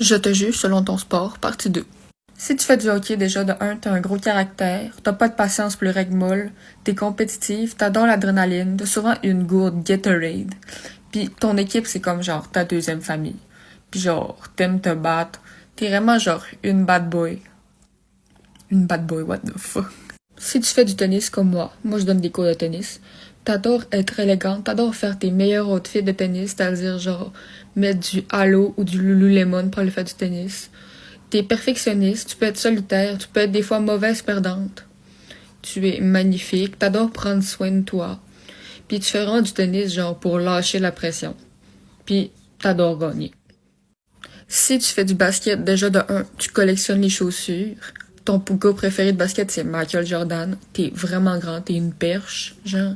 Je te juge selon ton sport, partie 2. Si tu fais du hockey, déjà, de 1, t'as un gros caractère, t'as pas de patience pour le règle molle, t'es compétitive, t'adores l'adrénaline, t'as souvent une gourde Gatorade. Pis ton équipe, c'est comme genre ta deuxième famille. Pis genre, t'aimes te battre, t'es vraiment genre une bad boy. Une bad boy, what the fuck. Si tu fais du tennis comme moi je donne des cours de tennis, t'adores être élégante, t'adores faire tes meilleurs outfits de tennis, c'est-à-dire genre mettre du halo ou du Lululemon pour aller faire du tennis. T'es perfectionniste, tu peux être solitaire, tu peux être des fois mauvaise perdante. Tu es magnifique, t'adores prendre soin de toi. Puis tu fais vraiment du tennis genre pour lâcher la pression. Puis t'adores gagner. Si tu fais du basket, déjà de 1, tu collectionnes les chaussures. Ton gars préféré de basket, c'est Michael Jordan. T'es vraiment grand, t'es une perche, genre.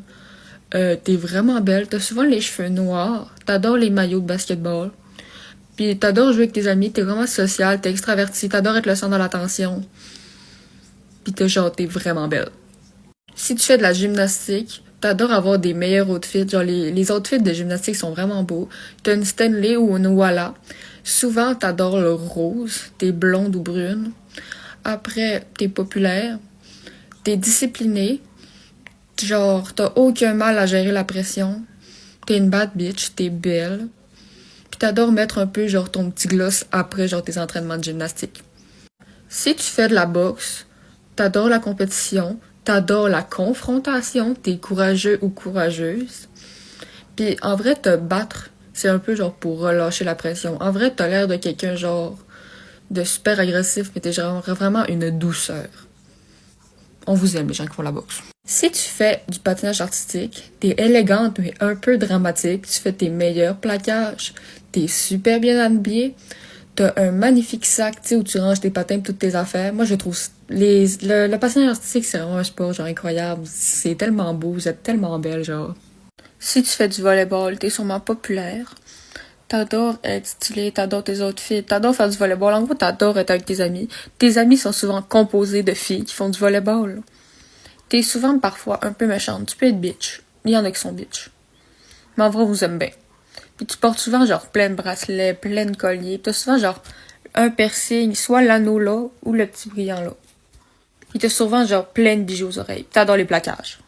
T'es vraiment belle, t'as souvent les cheveux noirs, t'adores les maillots de basketball. Puis t'adores jouer avec tes amis, t'es vraiment social, t'es extraverti, t'adores être le centre de l'attention. Puis t'es vraiment belle. Si tu fais de la gymnastique, t'adores avoir des meilleurs outfits. Genre les outfits de gymnastique sont vraiment beaux. T'as une Stanley ou une Walla. Souvent t'adores le rose, t'es blonde ou brune. Après, t'es populaire, t'es discipliné. Genre, t'as aucun mal à gérer la pression. T'es une bad bitch, t'es belle. Puis t'adores mettre un peu genre ton petit gloss après genre tes entraînements de gymnastique. Si tu fais de la boxe, t'adores la compétition, t'adores la confrontation, t'es courageux ou courageuse. Puis en vrai, te battre, c'est un peu genre pour relâcher la pression. En vrai, t'as l'air de quelqu'un genre de super agressif, mais t'es genre vraiment une douceur. On vous aime les gens qui font la boxe. Si tu fais du patinage artistique, t'es élégante mais un peu dramatique, tu fais tes meilleurs plaquages, t'es super bien habillée, t'as un magnifique sac, tu sais, où tu ranges tes patins et toutes tes affaires. Moi, je trouve le patinage artistique, c'est vraiment un sport genre incroyable. C'est tellement beau, vous êtes tellement belle, genre. Si tu fais du volleyball, t'es sûrement populaire. T'adores être stylé, t'adores tes outfits, t'adores faire du volleyball. En gros, t'adores être avec tes amis. Tes amis sont souvent composés de filles qui font du volleyball. T'es souvent parfois un peu méchante. Tu peux être bitch. Il y en a qui sont bitch. Mais en vrai, on vous aime bien. Puis tu portes souvent genre plein de bracelets, plein de colliers. T'as souvent genre un piercing, soit l'anneau là ou le petit brillant là. Puis t'as souvent genre plein de bijoux aux oreilles. T'adores les plaquages.